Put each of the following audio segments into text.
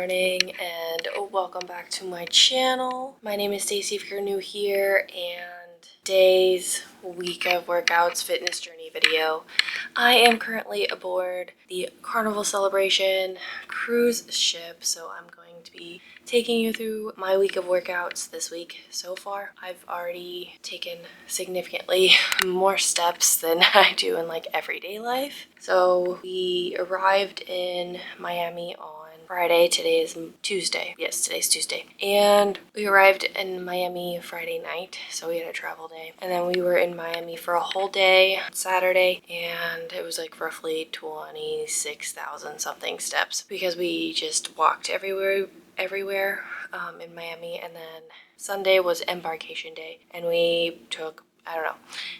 morning and welcome back to my channel. My name is Stacy if you're new here, and today's week of workouts fitness journey video. I am currently aboard the Carnival Celebration cruise ship, so I'm going to be taking you through my week of workouts this week. So far, I've already taken significantly more steps than I do in like everyday life. So we arrived in Miami on Friday. Today is Tuesday. Yes, today's Tuesday. And we arrived in Miami Friday night, so we had a travel day. And then we were in Miami for a whole day on Saturday, and it was like roughly 26,000 something steps because we just walked everywhere in Miami. And then Sunday was embarkation day, and we took, I don't know,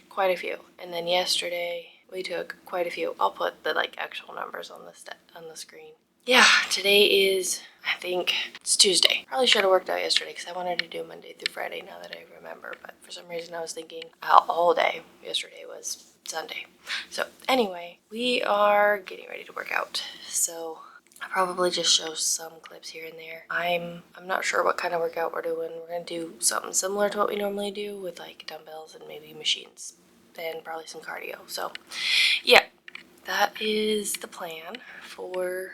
quite a few. And then yesterday we took quite a few. I'll put the actual numbers on the screen. Yeah, today is, I think it's Tuesday. Probably should have worked out yesterday because I wanted to do Monday through Friday now that I remember, but for some reason I was thinking all day. Yesterday was Sunday. So anyway, we are getting ready to work out. So I'll probably just show some clips here and there. I'm not sure what kind of workout we're doing. We're gonna do something similar to what we normally do with like dumbbells and maybe machines and probably some cardio. So yeah, that is the plan for,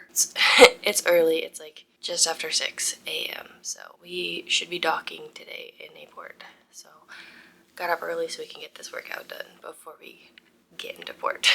it's early, it's like just after 6 a.m. So we should be docking today in a port. So got up early so we can get this workout done before we get into port.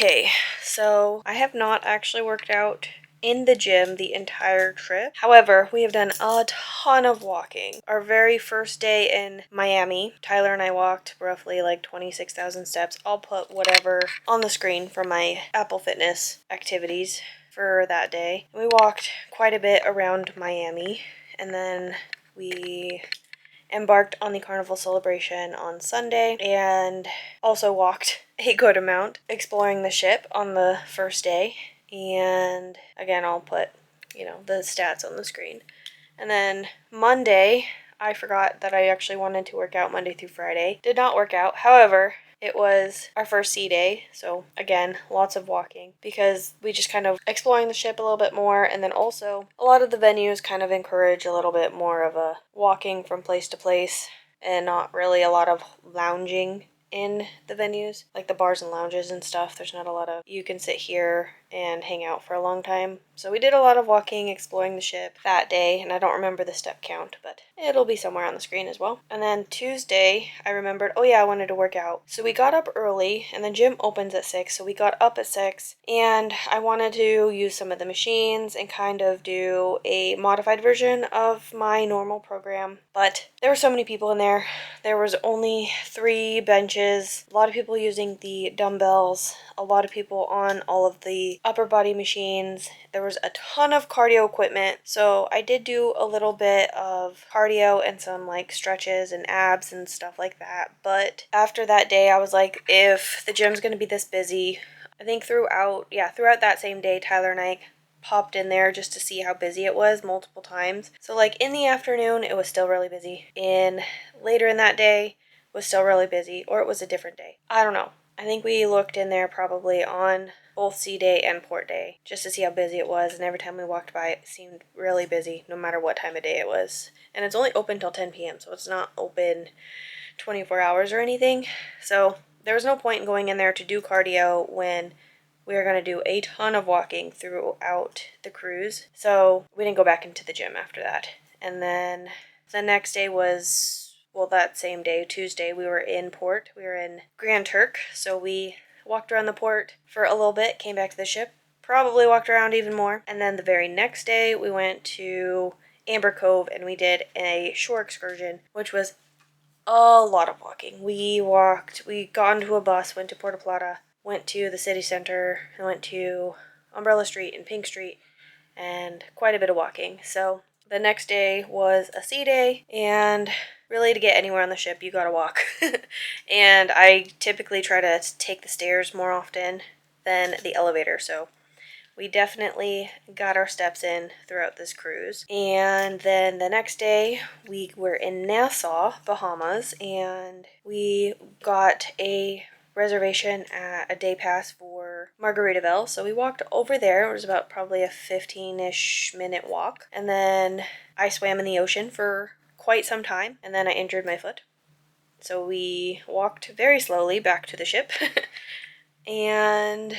Okay, so I have not actually worked out in the gym the entire trip. However, we have done a ton of walking. Our very first day in Miami, Tyler and I walked roughly like 26,000 steps. I'll put whatever on the screen for my Apple Fitness activities for that day. We walked quite a bit around Miami, and then we embarked on the Carnival Celebration on Sunday and also walked a good amount exploring the ship on the first day. And again, I'll put, the stats on the screen. And then Monday, I forgot that I actually wanted to work out Monday through Friday. Did not work out. However, it was our first sea day, so again, lots of walking because we just kind of exploring the ship a little bit more, and then also a lot of the venues kind of encourage a little bit more of a walking from place to place and not really a lot of lounging in the venues, like the bars and lounges and stuff. There's not a lot of, you can sit here and hang out for a long time. So we did a lot of walking, exploring the ship that day, and I don't remember the step count, but it'll be somewhere on the screen as well. And then Tuesday, I remembered, oh yeah, I wanted to work out. So we got up early, and the gym opens at 6, so we got up at 6, and I wanted to use some of the machines and kind of do a modified version of my normal program. But there were so many people in there. There was only 3 benches, a lot of people using the dumbbells, a lot of people on all of the upper body machines. There was a ton of cardio equipment, so I did do a little bit of cardio and some like stretches and abs and stuff like that. But after that day, I was like, if the gym's gonna be this busy, I think throughout that same day, Tyler and I popped in there just to see how busy it was multiple times. So like in the afternoon, it was still really busy. Later in that day, was still really busy, or it was a different day. I don't know. I think we looked in there probably on both sea day and port day just to see how busy it was, and every time we walked by it seemed really busy no matter what time of day it was. And it's only open till 10 p.m. so it's not open 24 hours or anything. So there was no point in going in there to do cardio when we were going to do a ton of walking throughout the cruise. So we didn't go back into the gym after that. And then the next day was, well, that same day, Tuesday, we were in port. We were in Grand Turk, so we walked around the port for a little bit, came back to the ship, probably walked around even more. And then the very next day, we went to Amber Cove and we did a shore excursion, which was a lot of walking. We got into a bus, went to Puerto Plata, went to the city center, and went to Umbrella Street and Pink Street, and quite a bit of walking. So the next day was a sea day, and really to get anywhere on the ship, you gotta walk. And I typically try to take the stairs more often than the elevator, so we definitely got our steps in throughout this cruise. And then the next day, we were in Nassau, Bahamas, and we got a reservation at a day pass for Margaritaville. So we walked over there. It was about probably a 15-ish minute walk. And then I swam in the ocean for quite some time, and then I injured my foot. So we walked very slowly back to the ship. And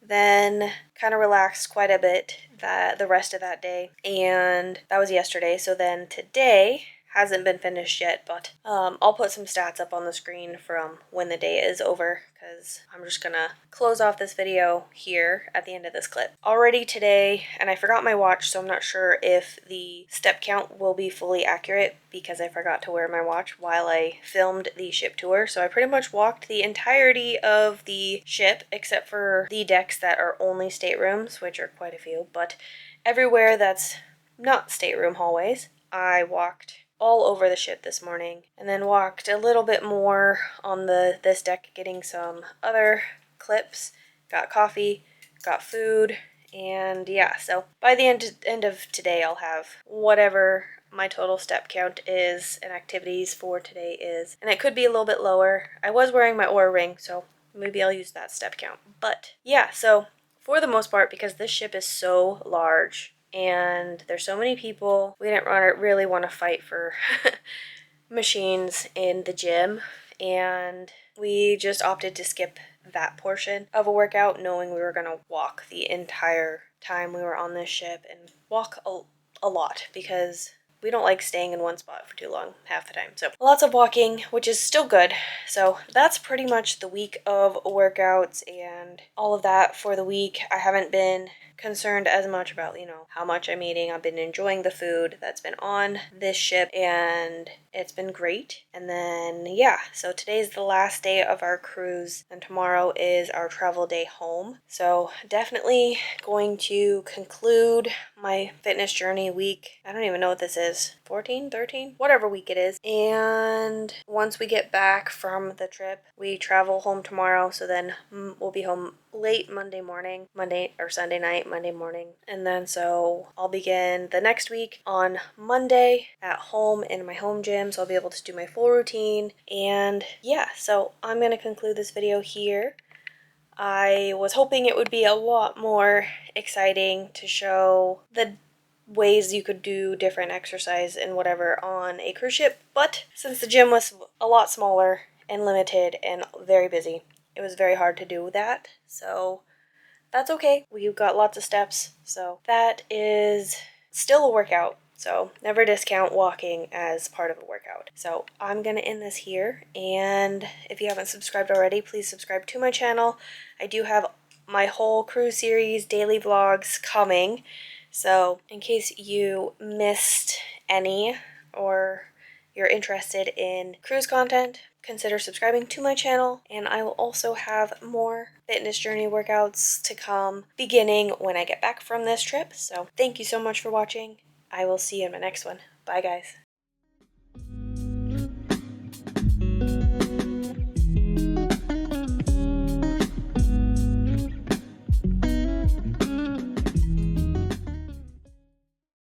then kind of relaxed quite a bit the rest of that day, and that was yesterday. So then today hasn't been finished yet, but I'll put some stats up on the screen from when the day is over, because I'm just gonna close off this video here at the end of this clip. Already today, and I forgot my watch, so I'm not sure if the step count will be fully accurate because I forgot to wear my watch while I filmed the ship tour. So I pretty much walked the entirety of the ship except for the decks that are only staterooms, which are quite a few, but everywhere that's not stateroom hallways, I walked all over the ship this morning, and then walked a little bit more on this deck getting some other clips, got coffee, got food, and yeah, so by the end of today I'll have whatever my total step count is and activities for today is, and it could be a little bit lower. I was wearing my Oura ring, so maybe I'll use that step count. But yeah, so for the most part, because this ship is so large and there's so many people, we didn't really want to fight for machines in the gym, and we just opted to skip that portion of a workout, knowing we were going to walk the entire time we were on this ship and walk a lot, because we don't like staying in one spot for too long half the time. So lots of walking, which is still good. So that's pretty much the week of workouts and all of that for the week. I haven't been concerned as much about, how much I'm eating. I've been enjoying the food that's been on this ship and it's been great. And then, yeah, so today's the last day of our cruise and tomorrow is our travel day home. So definitely going to conclude my fitness journey week. I don't even know what this is. 14, 13, whatever week it is. And once we get back from the trip, we travel home tomorrow. So then we'll be home late Monday morning, Sunday night, Monday morning. And then so I'll begin the next week on Monday at home in my home gym. So I'll be able to do my full routine. And yeah, so I'm going to conclude this video here. I was hoping it would be a lot more exciting to show the ways you could do different exercise and whatever on a cruise ship, but since the gym was a lot smaller and limited and very busy, it was very hard to do that. So that's okay. We've got lots of steps, so that is still a workout. So never discount walking as part of a workout. So I'm going to end this here, and if you haven't subscribed already, please subscribe to my channel. I do have my whole cruise series daily vlogs coming, so in case you missed any or you're interested in cruise content, consider subscribing to my channel, and I will also have more fitness journey workouts to come beginning when I get back from this trip. So thank you so much for watching. I will see you in my next one. Bye guys.